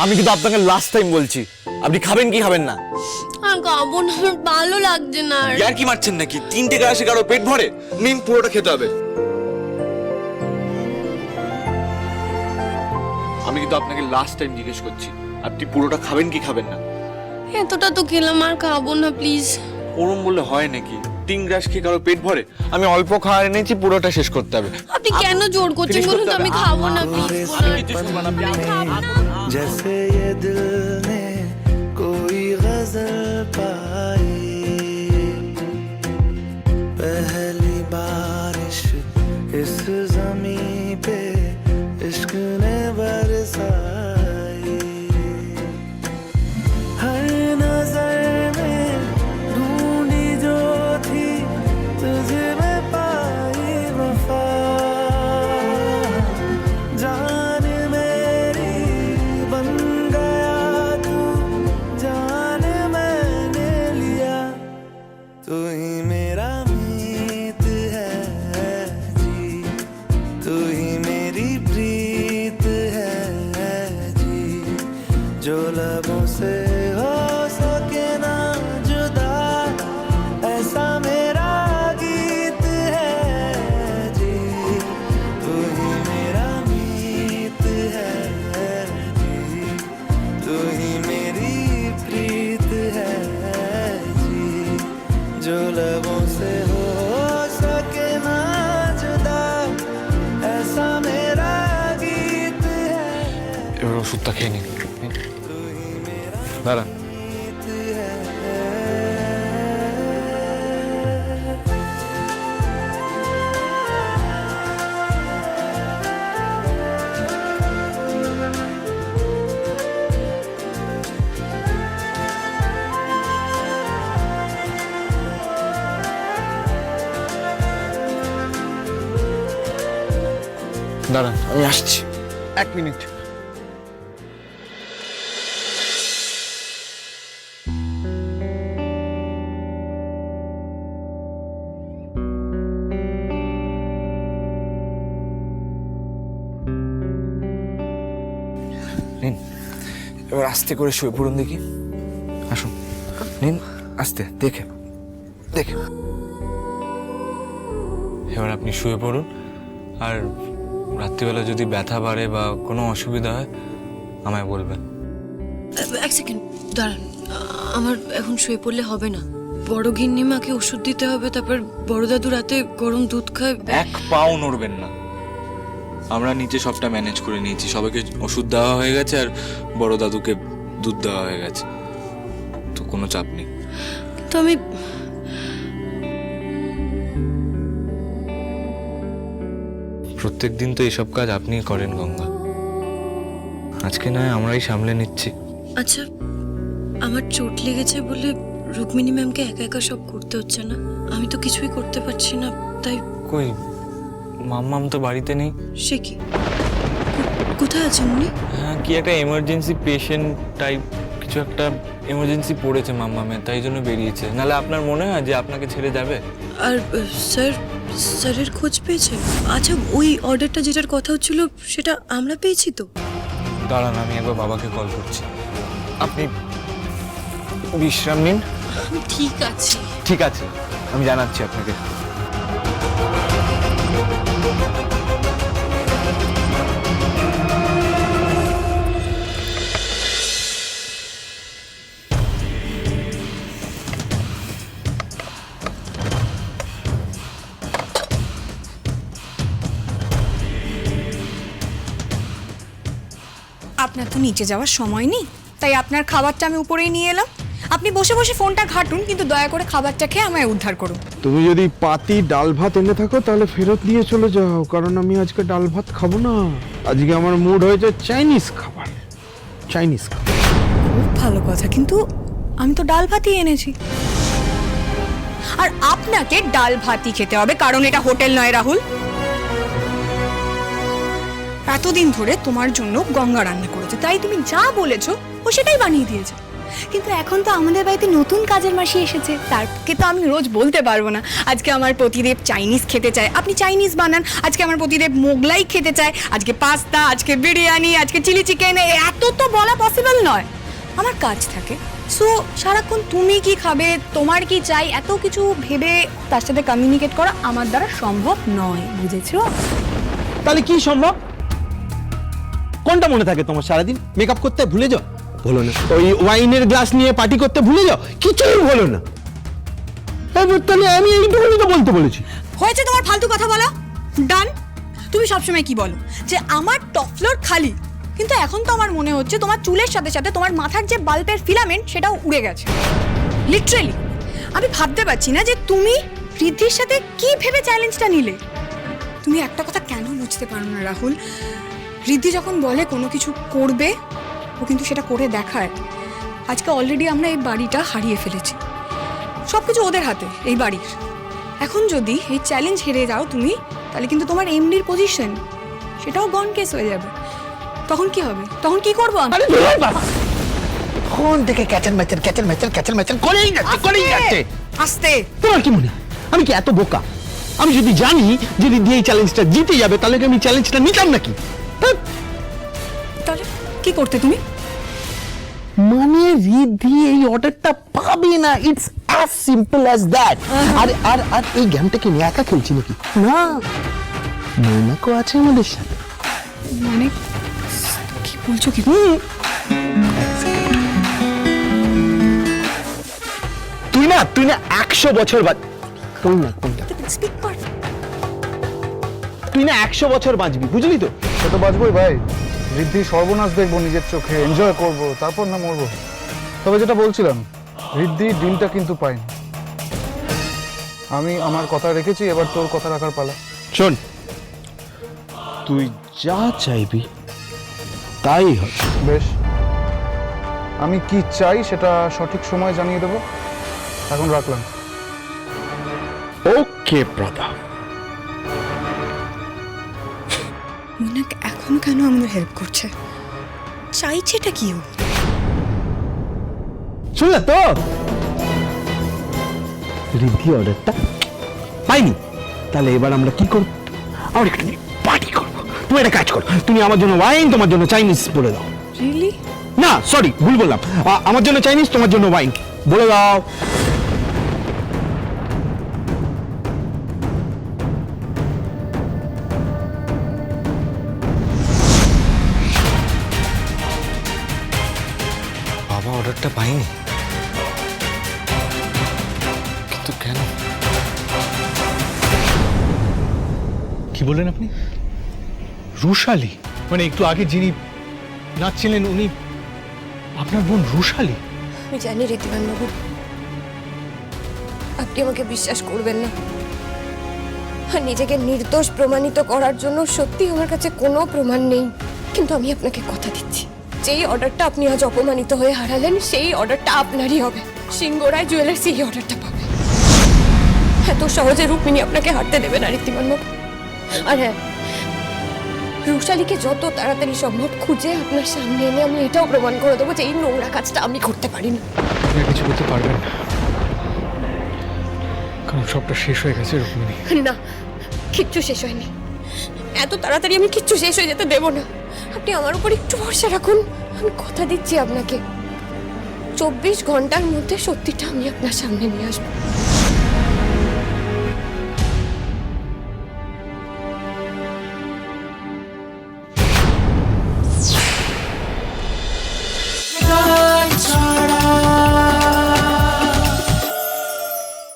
আমি কিন্তু আপনাকে লাস্ট টাইম বলছি, আপনি খাবেন কি খাবেন না? আর খাবো না, আমার ভালো লাগছে না আর। ইয়ার কি মারছেন নাকি? 3টে গ্লাসে কারো পেট ভরে? নিন, পুরোটা খেতে হবে। আমি কিন্তু আপনাকে লাস্ট টাইম জিজ্ঞেস করছি, আপনি পুরোটা খাবেন কি খাবেন না? এতটা তো খেলাম, আর খাবো না প্লিজ। ওরম বললে হয় নাকি? 3 গ্লাস খেয়ে কারো পেট ভরে? আমি অল্প খাওয়া এনেছি, পুরোটা শেষ করতে হবে। আপনি কেন জোর করছেন finish বলুন তো? করতে আমি হবে। খাবো না প্লিজ। আমি কিছু শুনবো না, আপনি जैसे ये दिल ने कोई गजल पाई, पहली बारिश इस ज़मीं पे इश्क ने बरसाई, हर नजर में ढूंढी जो थी तुझे में पाई वफा, जान मेरी बन गया तू, जान मैंने लिया, तू ही मेरा मीत है जी, तू ही मेरी प्रीत है जी, जो लबों से हो सके ना जुदा, ऐसा मेरा गीत है जी, तू ही मेरा मीत है जी, तू ही मेरी प्रीत है जी, जो लबों से हो सके ना जुदा, ऐसा मेरा गीत है, এবার ওষুধটা খেয়ে নিন। तू ही मेरा দাঁড়ান। गीत है। দাঁড়ান, আমি আসছি, 1 মিনিট। নিন, এবার আস্তে করে শুয়ে পড়ুন দেখি। আসুন, নিন, আস্তে, দেখে দেখে। এবার আপনি শুয়ে পড়ুন, আর রাত্রিবেলা যদি ব্যথা বাড়ে বা কোনো অসুবিধা হয় আমায় বলবেন। এক সেকেন্ড দাঁড়ান, আমার এখন শুয়ে পড়লে হবে না। বড় গিন্নিমাকে ওষুধ দিতে হবে, তারপর বড় দাদু রাতে গরম দুধ খায়। 1 পাও নড়বেন না। আমরা নিচে সবটা ম্যানেজ করে নিয়েছি, সবাইকে ওষুধ দেওয়া হয়ে গেছে আর বড় দাদুকে দুধ দেওয়া হয়ে গেছে, তো কোনো চাপ নেই। তো আমি প্রত্যেক দিন তো এইসব কাজ আপনিই করেন গঙ্গা, আজকে নয় আমরাই সামলে নিচ্ছি। আচ্ছা, আমার চোট লেগেছে বলে রুক্মিণী ম্যামকে একা একা সব করতে হচ্ছে না? আমি তো কিছুই করতে পারছি না, তাই। কই, মাম্মাম তো বাড়িতে নেই। সে কি, কোথায় আছেন উনি? হ্যাঁ, কি একটা এমার্জেন্সি পেশেন্ট টাইপ কিছু একটা এমার্জেন্সি পড়েছে মাম্মামের, তাই জন্য বেরিয়েছে। নাহলে আপনার মনে হয় যে আপনাকে ছেড়ে যাবে? আর স্যারের খোঁজ পেয়েছে? আচ্ছা, ওই অর্ডারটা যেটার কথা হচ্ছিল সেটা আমরা পেয়েছি তো? দাঁড়ান, আমি একবার বাবাকে কল করছি। আপনি বিশ্রাম নিন। ঠিক আছে। ঠিক আছে, আমি জানাচ্ছি আপনাকে। আপনার তো নিচে যাওয়ার সময় নেই, তাই আপনার খাবারটা আমি উপরেই নিয়ে এলাম। আপনি বসে বসে ফোনটা ঘাঁটুন, কিন্তু দয়া করে খাবারটা খেয়ে আমায় উদ্ধার করুন। তুমি যদি পাতি ডাল ভাত এনে থাকো তাহলে ফেরত দিয়ে চলে যাও, কারণ আমি আজকে ডাল ভাত খাবো না। আজকে আমার মুড হয়েছে চাইনিজ খাবার, চাইনিজ খাবার। খুব ভালো কথা, কিন্তু আমি তো ডাল ভাতই এনেছি। আর আপনাকে ডাল ভাতই খেতে হবে, কারণ এটা হোটেল নয় রাহুল। এতদিন ধরে তোমার জন্য গঙ্গা রান্না করেছে, তাই তুমি যা বলেছো ও সেটাই বানিয়ে দিয়েছে। কিন্তু এখন তো আমাদের বাড়িতে নতুন কাজের মাসি এসেছে, তারকে তো আমি রোজ বলতে পারবো না আজকে আমার পতিদেব চাইনিজ খেতে চায়, আপনি চাইনিজ বানান। আজকে আমার পতিদেব মোগলাই খেতে চায়, আজকে পাস্তা, আজকে বিরিয়ানি, আজকে চিলি চিকেন, এত তো বলা পসিবল নয়। আমার কাজ থাকে। সো সারাক্ষণ তুমি কি খাবে, তোমার কি চাই, এত কিছু ভেবে তার সাথে কমিউনিকেট করা আমার দ্বারা সম্ভব নয়, বুঝেছো? তাহলে কি সম্ভব? কোনটা মনে থাকে তোমার সারাদিন? মেকআপ করতে ভুলে যাও? হলো না। ওই ওয়াইনের গ্লাস নিয়ে পার্টি করতে ভুলে যাও? কিছুই হলো না। তাহলে আমি এইটুকুনি তো বলতে বলেছি। হয়েছে তোমার ফালতু কথা বলা, ডান। তুমি সবসময় কি বলো যে আমার টপ ফ্লোর খালি, কিন্তু এখন তো আমার মনে হচ্ছে তোমার চুলের সাথে সাথে তোমার মাথার যে বাল্বের ফিলামেন্ট সেটাও উড়ে গেছে, লিটারেলি। আমি ভাবতে পারছি না যে তুমি ঋদ্ধির সাথে কি ভেবে চ্যালেঞ্জটা নিলে। তুমি একটা কথা কেন বুঝতে পারো না রাহুল, ঋদ্ধি যখন বলে কোনো কিছু করবে ও কিন্তু সেটা করে দেখায়। আজকে অলরেডি আমরা এই বাড়িটা হারিয়ে ফেলেছি, সব কিছু ওদের হাতে এই বাড়ির। এখন যদি এই চ্যালেঞ্জ হেরে যাও তুমি, তাহলে কিন্তু তোমার এমডির পজিশন সেটাও গন কেস হয়ে যাবে। তখন কি হবে? তখন কি করবো আমি? আরে বাবা, কোন থেকে ক্যাচেল ম্যাচেল করেই যাচ্ছে। আস্তে। তোমার কি মনে হয় আমি কি এত বোকা? আমি যদি জানি যে রিদ্ধি এই চ্যালেঞ্জটা জিতে যাবে তাহলে কি আমি চ্যালেঞ্জটা নিতাম নাকি? তাহলে কি করতে তুমি? মানে রিদ্ধি এই অর্ডারটা পাবে না, it's as simple as that. আর আর আর এই গেমটা কি নিয়ে একা খেলছি নাকি? না, মৌনাকও আছে আমাদের সাথে। মানে কি বলছো কি? তুই না 100 বছর কোনটা স্পিক কর। তুই না 100 বছর বাঁচবি, বুঝলি তো? সে তো বাঁচবই ভাই, ঋদ্ধি সর্বনাশ দেখবো নিজের চোখে, এনজয় করব, তারপর না মরবো। তবে যেটা বলছিলাম, ঋদ্ধি ডিলটা কিন্তু পাইনি। আমি আমার কথা রেখেছি, এবার তোর কথা রাখার পালা। শোন, তুই যা চাইবি তাই হবে। বেশ, আমি কি চাই সেটা সঠিক সময় জানিয়ে দেবো। এখন রাখলাম। ওকে ব্রাদার। মনাক এখন কেন আমাদের হেল্প করছে? চাইছে এটা কি? শুনলে তো, রিদ্ধি অর্ডারটা পাইনি। তাহলে এবার আমরা কি করব? আমরা একটু পার্টি করবো। তুমি একটা কাজ করো, তুমি আমার জন্য ওয়াইন, তোমার জন্য চাইনিজ বলে দাও। রিয়েলি? না সরি, ভুল বললাম। আমার জন্য চাইনিজ, তোমার জন্য ওয়াইন বলে দাও। বাবা অর্ডারটা পাইনি, কিন্তু কেন? কি বললেন আপনি? রুশালী? মানে একটু আগে যিনি নাচছিলেন উনি আপনার বোন রুশালী? আমি জানি ঋদ্ধিমান বাবু, আপনি আমাকে বিশ্বাস করবেন না, আর নিজেকে নির্দোষ প্রমাণিত করার জন্য সত্যি আমার কাছে কোনো প্রমাণ নেই। কিন্তু আমি আপনাকে কথা দিচ্ছি, যেই অর্ডারটা আপনি আজ অপমানিত হয়ে হারালেন সেই অর্ডারটা আপনারই হবে। সিংহরায় জুয়েলার্স এই অর্ডারটা পাবে। এত সহজে রুক্মিণী আপনাকে হারতে দেবে না ঋদ্ধিমান বাবু। আর হ্যাঁ, রুশালীকে যত তাড়াতাড়ি সম্ভব খুঁজে আপনার সামনে এনে আমি এটাও প্রমাণ করে দেবো যে এই নোংরা কাজটা আমি করতে পারি না। আপনি কিছু করতে পারবেন না, কারণ সবটা শেষ হয়ে গেছে রুক্মিণী। না, কিচ্ছু শেষ হয়নি। এত তাড়াতাড়ি আমি কিচ্ছু শেষ হয়ে যেতে দেবো না। আপনি আমার উপর একটু ভরসা রাখুন, আমি কথা দিচ্ছি আপনাকে 24 ঘন্টার মধ্যে সত্যিটা আমি আপনার সামনে নিয়ে আসবো।